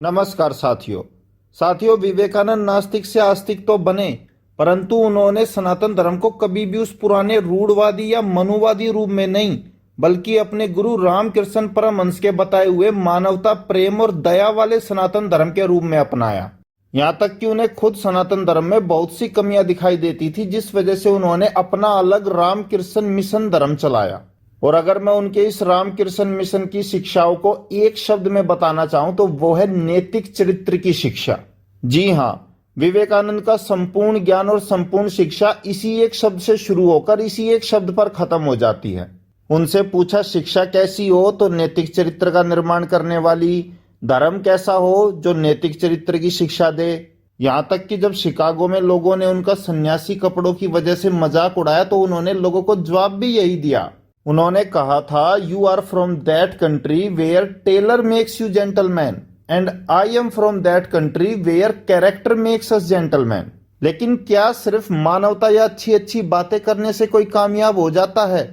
नमस्कार साथियों विवेकानंद नास्तिक से आस्तिक तो बने, परंतु उन्होंने सनातन धर्म को कभी भी उस पुराने रूढ़वादी या मनुवादी रूप में नहीं, बल्कि अपने गुरु रामकृष्ण परमहंस के बताए हुए मानवता, प्रेम और दया वाले सनातन धर्म के रूप में अपनाया। यहाँ तक कि उन्हें खुद सनातन धर्म में बहुत सी कमियां दिखाई देती थी, जिस वजह से उन्होंने अपना अलग रामकृष्ण मिशन धर्म चलाया। और अगर मैं उनके इस रामकृष्ण मिशन की शिक्षाओं को एक शब्द में बताना चाहूं तो वो है नैतिक चरित्र की शिक्षा। जी हाँ, विवेकानंद का संपूर्ण ज्ञान और संपूर्ण शिक्षा इसी एक शब्द से शुरू होकर इसी एक शब्द पर खत्म हो जाती है। उनसे पूछा शिक्षा कैसी हो तो नैतिक चरित्र का निर्माण करने वाली। धर्म कैसा हो जो नैतिक चरित्र की शिक्षा दे। यहाँ तक कि जब शिकागो में लोगों ने उनका सन्यासी कपड़ों की वजह से मजाक उड़ाया तो उन्होंने लोगों को जवाब भी यही दिया। उन्होंने कहा था, you are from that country where tailor makes you gentleman and I am from that country where character makes us gentleman. लेकिन क्या सिर्फ मानवता या अच्छी अच्छी बातें करने से कोई कामयाब हो जाता है?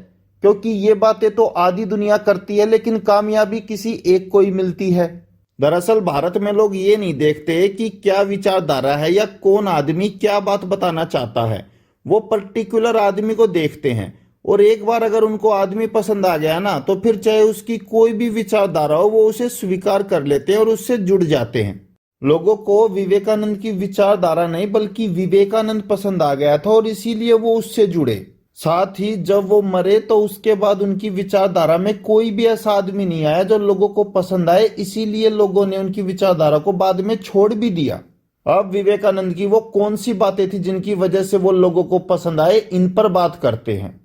क्योंकि ये बातें तो आधी दुनिया करती है, लेकिन कामयाबी किसी एक को ही मिलती है। दरअसल भारत में लोग ये नहीं देखते कि क्या विचारधारा है या कौन आदमी क्या बात बताना चाहता है। वो पर्टिकुलर आदमी को देखते हैं और एक बार अगर उनको आदमी पसंद आ गया ना, तो फिर चाहे उसकी कोई भी विचारधारा हो वो उसे स्वीकार कर लेते हैं और उससे जुड़ जाते हैं। लोगों को विवेकानंद की विचारधारा नहीं बल्कि विवेकानंद पसंद आ गया था और इसीलिए वो उससे जुड़े। साथ ही जब वो मरे तो उसके बाद उनकी विचारधारा में कोई भी ऐसा आदमी नहीं आया जो लोगों को पसंद आए, इसीलिए लोगों ने उनकी विचारधारा को बाद में छोड़ भी दिया। अब विवेकानंद की वो कौन सी बातें थी जिनकी वजह से वो लोगों को पसंद आए, इन पर बात करते हैं।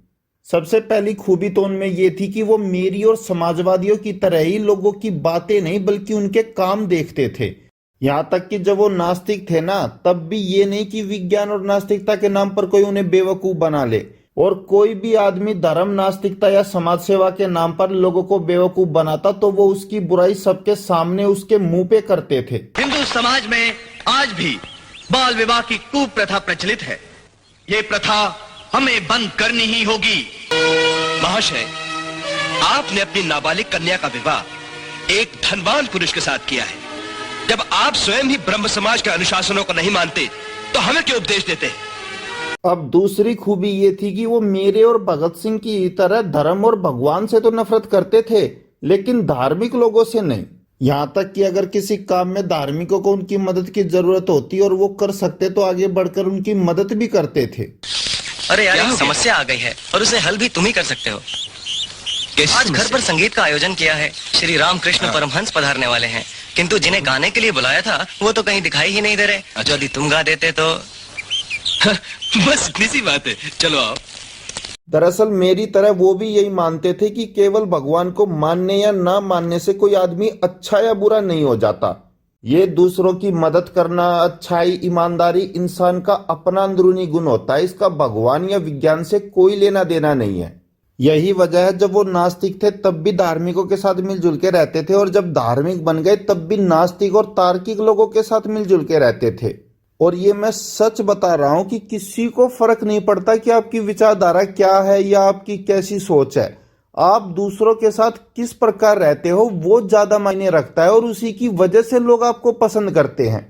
सबसे पहली खूबी तो उनमें ये थी कि वो मेरी और समाजवादियों की तरह ही लोगों की बातें नहीं बल्कि उनके काम देखते थे। यहाँ तक कि जब वो नास्तिक थे ना, तब भी ये नहीं कि विज्ञान और नास्तिकता के नाम पर कोई उन्हें बेवकूफ बना ले। और कोई भी आदमी धर्म, नास्तिकता या समाज सेवा के नाम पर लोगों को बेवकूफ बनाता तो वो उसकी बुराई सबके सामने उसके मुंह पे करते थे। हिंदू समाज में आज भी बाल विवाह की कुप्रथा प्रचलित है। ये प्रथा हमें बंद करनी ही होगी। महाशय, आपने अपनी नाबालिग कन्या का विवाह एक धनवान पुरुष के साथ किया है। जब आप स्वयं ही ब्रह्म समाज के अनुशासनों को नहीं मानते तो हमें क्यों उपदेश देते हैं? अब दूसरी खूबी ये थी कि वो मेरे और भगत सिंह की तरह धर्म और भगवान से तो नफरत करते थे, लेकिन धार्मिक लोगों से नहीं। यहाँ तक कि अगर किसी काम में धार्मिकों को उनकी मदद की जरूरत होती और वो कर सकते तो आगे बढ़कर उनकी मदद भी करते थे। अरे यार, एक समस्या आ गई है और उसे हल भी तुम ही कर सकते हो। आज घर पर संगीत का आयोजन किया है। श्री रामकृष्ण परमहंस पधारने वाले हैं, किंतु जिन्हें गाने के लिए बुलाया था वो तो कहीं दिखाई ही नहीं दे रहे। यदि तुम गा देते तो बस इतनी सी बात है, चलो आओ। दरअसल मेरी तरह वो भी यही मानते थे कि केवल भगवान को मानने या ना मानने से कोई आदमी अच्छा या बुरा नहीं हो जाता। ये दूसरों की मदद करना, अच्छाई, ईमानदारी इंसान का अपना अंदरूनी गुण होता है। इसका भगवान या विज्ञान से कोई लेना देना नहीं है। यही वजह है जब वो नास्तिक थे तब भी धार्मिकों के साथ मिलजुल के रहते थे, और जब धार्मिक बन गए तब भी नास्तिक और तार्किक लोगों के साथ मिलजुल के रहते थे। और ये मैं सच बता रहा हूं कि किसी को फर्क नहीं पड़ता कि आपकी विचारधारा क्या है या आपकी कैसी सोच है। आप दूसरों के साथ किस प्रकार रहते हो वो ज्यादा मायने रखता है, और उसी की वजह से लोग आपको पसंद करते हैं।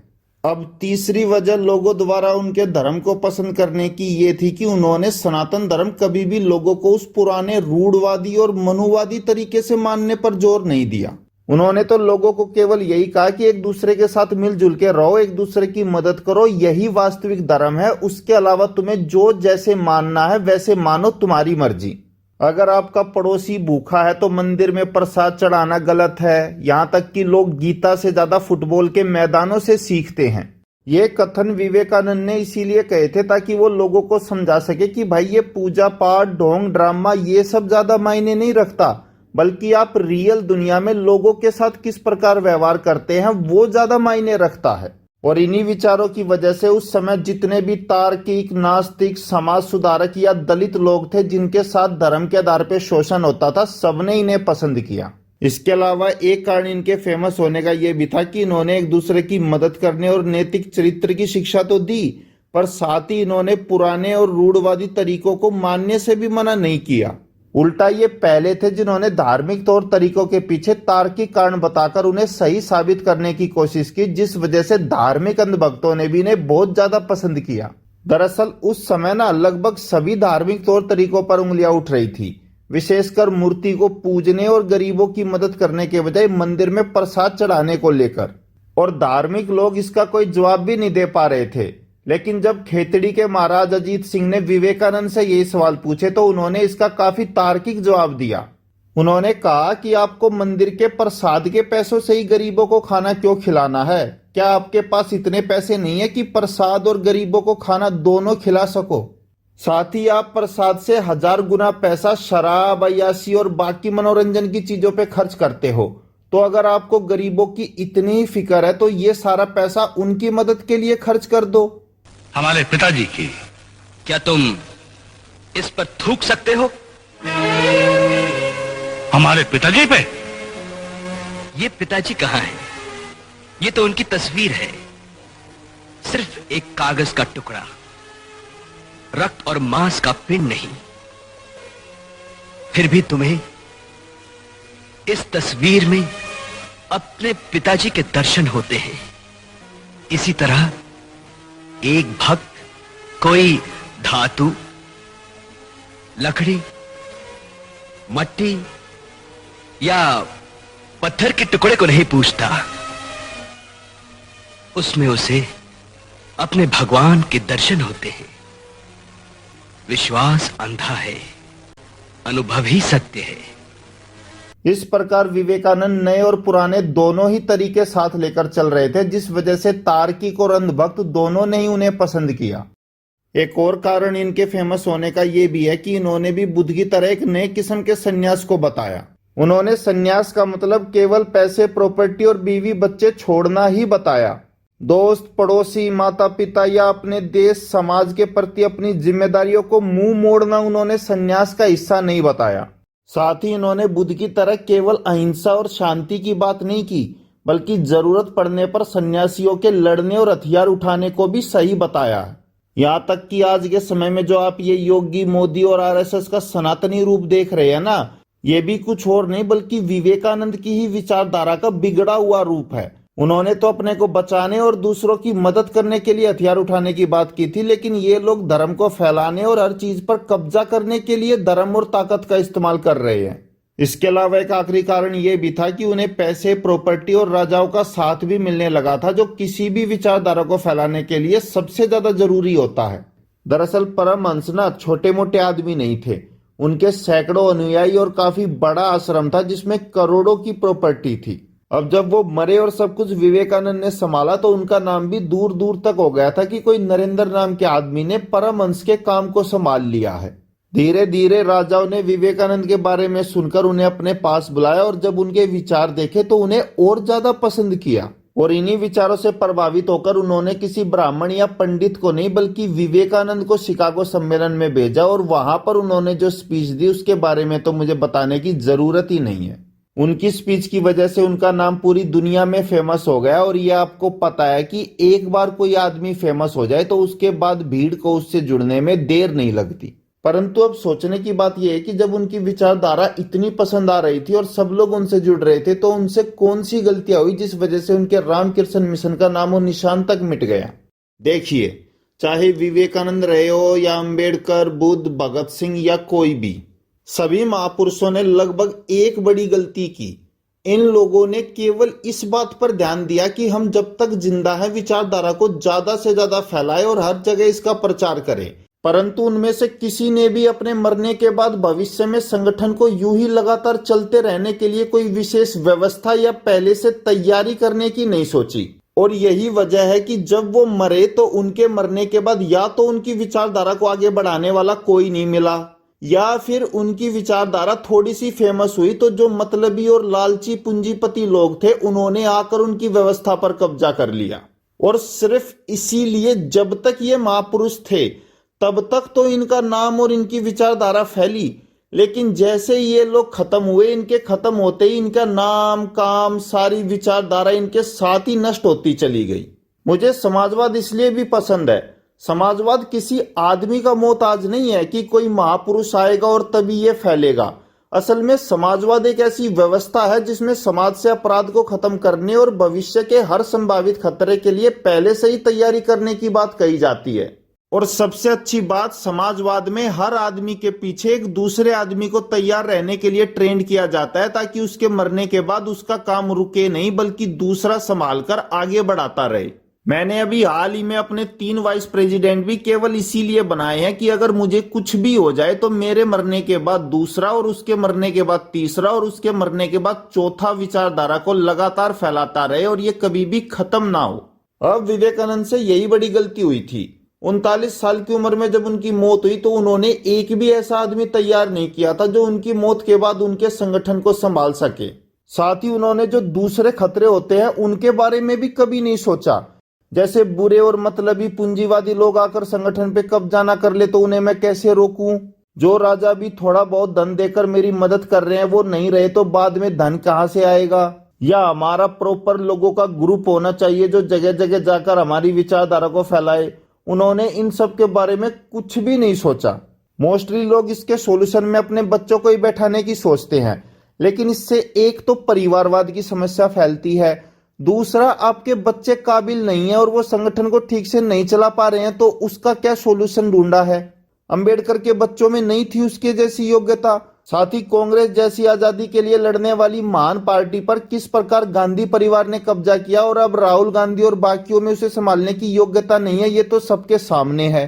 अब तीसरी वजह लोगों द्वारा उनके धर्म को पसंद करने की ये थी कि उन्होंने सनातन धर्म कभी भी लोगों को उस पुराने रूढ़वादी और मनुवादी तरीके से मानने पर जोर नहीं दिया। उन्होंने तो लोगों को केवल यही कहा कि एक दूसरे के साथ मिलजुल के रहो, एक दूसरे की मदद करो, यही वास्तविक धर्म है। उसके अलावा तुम्हें जो जैसे मानना है वैसे मानो, तुम्हारी मर्जी। अगर आपका पड़ोसी भूखा है तो मंदिर में प्रसाद चढ़ाना गलत है। यहाँ तक कि लोग गीता से ज्यादा फुटबॉल के मैदानों से सीखते हैं। ये कथन विवेकानंद ने इसीलिए कहे थे ताकि वो लोगों को समझा सके कि भाई ये पूजा पाठ, ढोंग, ड्रामा ये सब ज्यादा मायने नहीं रखता, बल्कि आप रियल दुनिया में लोगों के साथ किस प्रकार व्यवहार करते हैं वो ज्यादा मायने रखता है। और इन्हीं विचारों की वजह से उस समय जितने भी तार्किक, नास्तिक, समाज सुधारक या दलित लोग थे जिनके साथ धर्म के आधार पर शोषण होता था, सबने इन्हें पसंद किया। इसके अलावा एक कारण इनके फेमस होने का यह भी था कि इन्होंने एक दूसरे की मदद करने और नैतिक चरित्र की शिक्षा तो दी, पर साथ ही इन्होंने पुराने और रूढ़वादी तरीकों को मानने से भी मना नहीं किया। उल्टा ये पहले थे जिन्होंने धार्मिक तौर तरीकों के पीछे तार्किक कारण बताकर उन्हें सही साबित करने की कोशिश की, जिस वजह से धार्मिक अंधभक्तों ने भी इन्हें बहुत ज्यादा पसंद किया। दरअसल उस समय लगभग सभी धार्मिक तौर तरीकों पर उंगलियां उठ रही थी, विशेषकर मूर्ति को पूजने और गरीबों की मदद करने के बजाय मंदिर में प्रसाद चढ़ाने को लेकर। और धार्मिक लोग इसका कोई जवाब भी नहीं दे पा रहे थे। लेकिन जब खेतड़ी के महाराज अजीत सिंह ने विवेकानंद से ये सवाल पूछे तो उन्होंने इसका काफी तार्किक जवाब दिया। उन्होंने कहा कि आपको मंदिर के प्रसाद के पैसों से ही गरीबों को खाना क्यों खिलाना है? क्या आपके पास इतने पैसे नहीं है कि प्रसाद और गरीबों को खाना दोनों खिला सको? साथ ही आप प्रसाद से 1000 गुना पैसा शराब, अय्याशी और बाकी मनोरंजन की चीजों पे खर्च करते हो। तो अगर आपको गरीबों की इतनी ही फिक्र है तो ये सारा पैसा उनकी मदद के लिए खर्च कर दो। हमारे पिताजी की। क्या तुम इस पर थूक सकते हो? हमारे पिताजी पे? ये पिताजी कहाँ है? ये तो उनकी तस्वीर है, सिर्फ एक कागज का टुकड़ा, रक्त और मांस का पिंड नहीं। फिर भी तुम्हें इस तस्वीर में अपने पिताजी के दर्शन होते हैं। इसी तरह एक भक्त कोई धातु, लकड़ी, मट्टी या पत्थर के टुकड़े को नहीं पूछता, उसमें उसे अपने भगवान के दर्शन होते हैं। विश्वास अंधा है, अनुभव ही सत्य है। इस प्रकार विवेकानंद नए और पुराने दोनों ही तरीके साथ लेकर चल रहे थे, जिस वजह से तार्किक और अंधभक्त दोनों ने ही उन्हें पसंद किया। एक और कारण इनके फेमस होने का ये भी है कि इन्होंने भी बुद्ध की तरह एक नए किस्म के सन्यास को बताया। उन्होंने सन्यास का मतलब केवल पैसे, प्रॉपर्टी और बीवी बच्चे छोड़ना ही बताया। दोस्त, पड़ोसी, माता पिता या अपने देश समाज के प्रति अपनी जिम्मेदारियों को मुंह मोड़ना उन्होंने सन्यास का हिस्सा नहीं बताया। साथ ही इन्होंने बुद्ध की तरह केवल अहिंसा और शांति की बात नहीं की, बल्कि जरूरत पड़ने पर सन्यासियों के लड़ने और हथियार उठाने को भी सही बताया है। यहाँ तक कि आज के समय में जो आप ये योगी, मोदी और आरएसएस का सनातनी रूप देख रहे हैं ना, ये भी कुछ और नहीं बल्कि विवेकानंद की ही विचारधारा का बिगड़ा हुआ रूप है। उन्होंने तो अपने को बचाने और दूसरों की मदद करने के लिए हथियार उठाने की बात की थी, लेकिन ये लोग धर्म को फैलाने और हर चीज पर कब्जा करने के लिए धर्म और ताकत का इस्तेमाल कर रहे हैं। इसके अलावा एक आखिरी कारण ये भी था कि उन्हें पैसे, प्रॉपर्टी और राजाओं का साथ भी मिलने लगा था, जो किसी भी विचारधारा को फैलाने के लिए सबसे ज्यादा जरूरी होता है। दरअसल परमहंस छोटे मोटे आदमी नहीं थे। उनके सैकड़ों अनुयायी और काफी बड़ा आश्रम था जिसमें करोड़ों की प्रॉपर्टी थी। अब जब वो मरे और सब कुछ विवेकानंद ने संभाला तो उनका नाम भी दूर दूर तक हो गया था कि कोई नरेंद्र नाम के आदमी ने परमहंस के काम को संभाल लिया है। धीरे धीरे राजाओं ने विवेकानंद के बारे में सुनकर उन्हें अपने पास बुलाया और जब उनके विचार देखे तो उन्हें और ज्यादा पसंद किया। और इन्हीं विचारों से प्रभावित होकर उन्होंने किसी ब्राह्मण या पंडित को नहीं बल्कि विवेकानंद को शिकागो सम्मेलन में भेजा और वहां पर उन्होंने जो स्पीच दी उसके बारे में तो मुझे बताने की जरूरत ही नहीं है। उनकी स्पीच की वजह से उनका नाम पूरी दुनिया में फेमस हो गया। और ये आपको पता है कि एक बार कोई आदमी फेमस हो जाए तो उसके बाद भीड़ को उससे जुड़ने में देर नहीं लगती। परंतु अब सोचने की बात यह है कि जब उनकी विचारधारा इतनी पसंद आ रही थी और सब लोग उनसे जुड़ रहे थे तो उनसे कौन सी गलतियां हुई जिस वजह से उनके रामकृष्ण मिशन का नामो निशान तक मिट गया। देखिए, चाहे विवेकानंद रहे हो या अंबेडकर, बुद्ध, भगत सिंह या कोई भी, सभी महापुरुषों ने लगभग एक बड़ी गलती की। इन लोगों ने केवल इस बात पर ध्यान दिया कि हम जब तक जिंदा हैं विचारधारा को ज्यादा से ज्यादा फैलाएं और हर जगह इसका प्रचार करें। परंतु उनमें से किसी ने भी अपने मरने के बाद भविष्य में संगठन को यूं ही लगातार चलते रहने के लिए कोई विशेष व्यवस्था या पहले से तैयारी करने की नहीं सोची। और यही वजह है कि जब वो मरे तो उनके मरने के बाद या तो उनकी विचारधारा को आगे बढ़ाने वाला कोई नहीं मिला या फिर उनकी विचारधारा थोड़ी सी फेमस हुई तो जो मतलबी और लालची पूंजीपति लोग थे उन्होंने आकर उनकी व्यवस्था पर कब्जा कर लिया। और सिर्फ इसीलिए जब तक ये महापुरुष थे तब तक तो इनका नाम और इनकी विचारधारा फैली, लेकिन जैसे ये लोग खत्म हुए, इनके खत्म होते ही इनका नाम, काम, सारी विचारधारा इनके साथ ही नष्ट होती चली गई। मुझे समाजवाद इसलिए भी पसंद है, समाजवाद किसी आदमी का मोहताज नहीं है कि कोई महापुरुष आएगा और तभी ये फैलेगा। असल में समाजवाद एक ऐसी व्यवस्था है जिसमें समाज से अपराध को खत्म करने और भविष्य के हर संभावित खतरे के लिए पहले से ही तैयारी करने की बात कही जाती है। और सबसे अच्छी बात, समाजवाद में हर आदमी के पीछे एक दूसरे आदमी को तैयार रहने के लिए ट्रेंड किया जाता है ताकि उसके मरने के बाद उसका काम रुके नहीं बल्कि दूसरा संभाल कर आगे बढ़ाता रहे। मैंने अभी हाल ही में अपने 3 वाइस प्रेसिडेंट भी केवल इसीलिए बनाए हैं कि अगर मुझे कुछ भी हो जाए तो मेरे मरने के बाद दूसरा और उसके मरने के बाद तीसरा और उसके मरने के बाद चौथा विचारधारा को लगातार फैलाता रहे और ये कभी भी खत्म ना हो। अब विवेकानंद से यही बड़ी गलती हुई थी। 39 साल की उम्र में जब उनकी मौत हुई तो उन्होंने एक भी ऐसा आदमी तैयार नहीं किया था जो उनकी मौत के बाद उनके संगठन को संभाल सके। साथ ही उन्होंने जो दूसरे खतरे होते हैं उनके बारे में भी कभी नहीं सोचा। जैसे बुरे और मतलबी पूंजीवादी लोग आकर संगठन पे कब्जा ना कर ले तो उन्हें मैं कैसे रोकूं? जो राजा भी थोड़ा बहुत धन देकर मेरी मदद कर रहे हैं वो नहीं रहे तो बाद में धन कहां से आएगा? या हमारा प्रॉपर लोगों का ग्रुप होना चाहिए जो जगह जगह जाकर हमारी विचारधारा को फैलाए। उन्होंने इन सब के बारे में कुछ भी नहीं सोचा। मोस्टली लोग इसके सॉल्यूशन में अपने बच्चों को ही बैठाने की सोचते हैं, लेकिन इससे एक तो परिवारवाद की समस्या फैलती है, दूसरा आपके बच्चे काबिल नहीं है और वो संगठन को ठीक से नहीं चला पा रहे हैं तो उसका क्या सॉल्यूशन ढूंढा है? अंबेडकर के बच्चों में नहीं थी उसके जैसी योग्यता। साथ ही कांग्रेस जैसी आजादी के लिए लड़ने वाली महान पार्टी पर किस प्रकार गांधी परिवार ने कब्जा किया और अब राहुल गांधी और बाकियों में उसे संभालने की योग्यता नहीं है, ये तो सबके सामने है।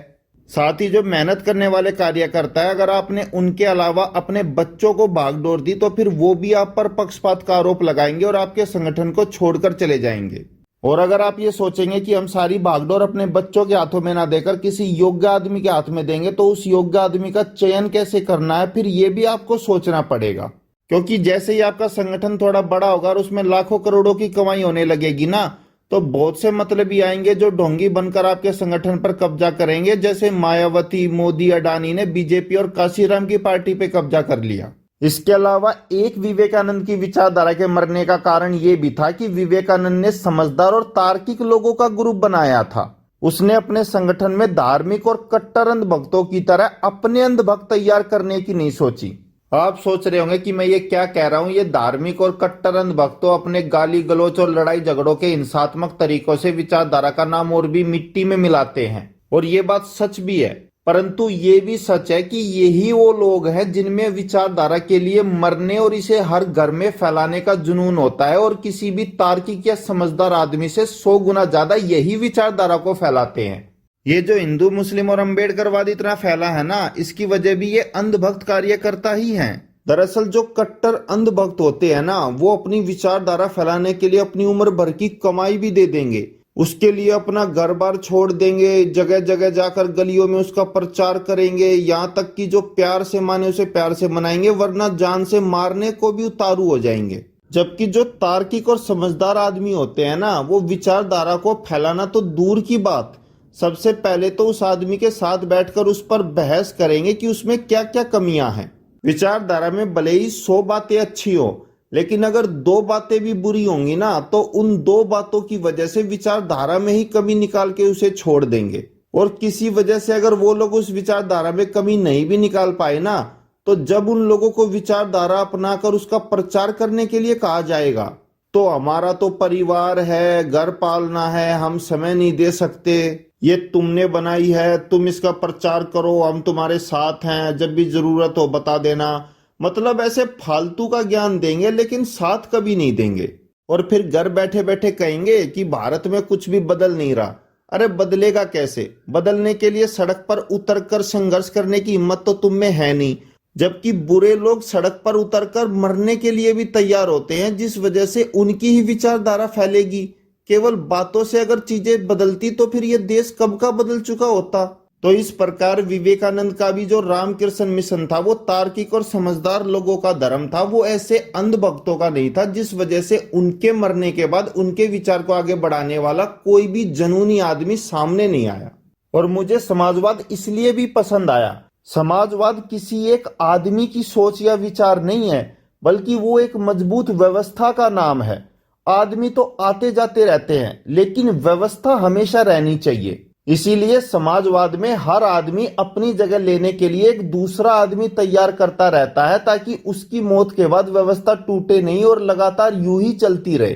साथ ही जो मेहनत करने वाले कार्यकर्ता है, अगर आपने उनके अलावा अपने बच्चों को भागदौड़ दी तो फिर वो भी आप पर पक्षपात का आरोप लगाएंगे और आपके संगठन को छोड़कर चले जाएंगे। और अगर आप ये सोचेंगे कि हम सारी भागदौड़ अपने बच्चों के हाथों में ना देकर किसी योग्य आदमी के हाथ में देंगे तो उस योग्य आदमी का चयन कैसे करना है, फिर ये भी आपको सोचना पड़ेगा। क्योंकि जैसे ही आपका संगठन थोड़ा बड़ा होगा और उसमें लाखों करोड़ों की कमाई होने लगेगी ना, तो बहुत से मतलबी आएंगे जो ढोंगी बनकर आपके संगठन पर कब्जा करेंगे। जैसे मायावती, मोदी, अडानी ने बीजेपी और काशीराम की पार्टी पे कब्जा कर लिया। इसके अलावा एक विवेकानंद की विचारधारा के मरने का कारण यह भी था कि विवेकानंद ने समझदार और तार्किक लोगों का ग्रुप बनाया था। उसने अपने संगठन में धार्मिक और कट्टर अंधभक्तों की तरह अपने अंधभक्त तैयार करने की नहीं सोची। आप सोच रहे होंगे कि मैं ये क्या कह रहा हूं, ये धार्मिक और कट्टर अंधभक्तों अपने गाली गलौच और लड़ाई झगड़ों के हिंसात्मक तरीकों से विचारधारा का नाम और भी मिट्टी में मिलाते हैं। और ये बात सच भी है, परंतु ये भी सच है कि यही वो लोग हैं जिनमें विचारधारा के लिए मरने और इसे हर घर में फैलाने का जुनून होता है और किसी भी तार्किक या समझदार आदमी से 100 गुना ज्यादा यही विचारधारा को फैलाते हैं। ये जो हिंदू, मुस्लिम और अम्बेडकरवाद इतना फैला है ना, इसकी वजह भी ये अंधभक्त कार्यकर्ता ही हैं। दरअसल जो कट्टर अंधभक्त होते हैं ना, वो अपनी विचारधारा फैलाने के लिए अपनी उम्र भर की कमाई भी दे देंगे, उसके लिए अपना घर बार छोड़ देंगे, जगह जगह जाकर गलियों में उसका प्रचार करेंगे, यहाँ तक कि जो प्यार से माने उसे प्यार से मनाएंगे, वरना जान से मारने को भी उतारू हो जाएंगे। जबकि जो तार्किक और समझदार आदमी होते हैं ना, वो विचारधारा को फैलाना तो दूर की बात, सबसे पहले तो उस आदमी के साथ बैठकर उस पर बहस करेंगे कि उसमें क्या क्या कमियां हैं। विचारधारा में भले ही 100 बातें अच्छी हो, लेकिन अगर 2 बातें भी बुरी होंगी ना, तो उन 2 बातों की वजह से विचारधारा में ही कमी निकाल के उसे छोड़ देंगे। और किसी वजह से अगर वो लोग उस विचारधारा में कमी नहीं भी निकाल पाए ना, तो जब उन लोगों को विचारधारा अपनाकर उसका प्रचार करने के लिए कहा जाएगा तो हमारा तो परिवार है, घर पालना है, हम समय नहीं दे सकते, ये तुमने बनाई है, तुम इसका प्रचार करो, हम तुम्हारे साथ हैं, जब भी जरूरत हो बता देना। मतलब ऐसे फालतू का ज्ञान देंगे लेकिन साथ कभी नहीं देंगे। और फिर घर बैठे बैठे कहेंगे कि भारत में कुछ भी बदल नहीं रहा। अरे बदलेगा कैसे? बदलने के लिए सड़क पर उतरकर संघर्ष करने की हिम्मत तो तुम में है नहीं, जबकि बुरे लोग सड़क पर उतरकर मरने के लिए भी तैयार होते हैं, जिस वजह से उनकी ही विचारधारा फैलेगी। केवल बातों से अगर चीजें बदलती तो फिर यह देश कब का बदल चुका होता। तो इस प्रकार विवेकानंद का भी जो रामकृष्ण मिशन था वो तार्किक और समझदार लोगों का धर्म था, वो ऐसे अंधभक्तों का नहीं था, जिस वजह से उनके मरने के बाद उनके विचार को आगे बढ़ाने वाला कोई भी जनूनी आदमी सामने नहीं आया। और मुझे समाजवाद इसलिए भी पसंद आया। समाजवाद किसी एक आदमी की सोच या विचार नहीं है, बल्कि वो एक मजबूत व्यवस्था का नाम है। आदमी तो आते जाते रहते हैं, लेकिन व्यवस्था हमेशा रहनी चाहिए। इसीलिए समाजवाद में हर आदमी अपनी जगह लेने के लिए एक दूसरा आदमी तैयार करता रहता है ताकि उसकी मौत के बाद व्यवस्था टूटे नहीं और लगातार यूं ही चलती रहे।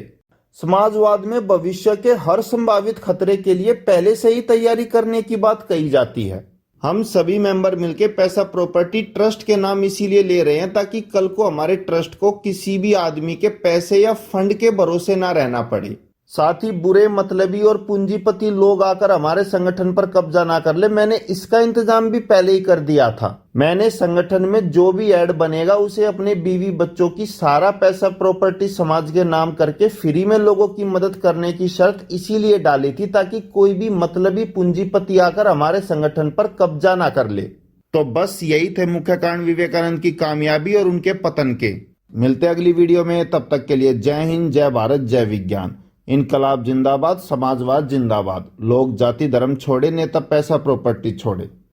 समाजवाद में भविष्य के हर संभावित खतरे के लिए पहले से ही तैयारी करने की बात कही जाती है। हम सभी मेंबर मिलकर पैसा प्रॉपर्टी ट्रस्ट के नाम इसीलिए ले रहे हैं ताकि कल को हमारे ट्रस्ट को किसी भी आदमी के पैसे या फंड के भरोसे ना रहना पड़े। साथ ही बुरे मतलबी और पूंजीपति लोग आकर हमारे संगठन पर कब्जा ना कर ले। मैंने इसका इंतजाम भी पहले ही कर दिया था। मैंने संगठन में जो भी ऐड बनेगा उसे अपने बीवी बच्चों की सारा पैसा प्रॉपर्टी समाज के नाम करके फ्री में लोगों की मदद करने की शर्त इसीलिए डाली थी ताकि कोई भी मतलबी पूंजीपति आकर हमारे संगठन पर कब्जा ना कर ले। तो बस यही थे मुख्य कारण विवेकानंद की कामयाबी और उनके पतन के। मिलते अगली वीडियो में, तब तक के लिए जय हिंद, जय भारत, जय विज्ञान। इनकलाब जिंदाबाद, समाजवाद जिंदाबाद। लोग जाति धर्म छोड़े, नेता पैसा प्रॉपर्टी छोड़े।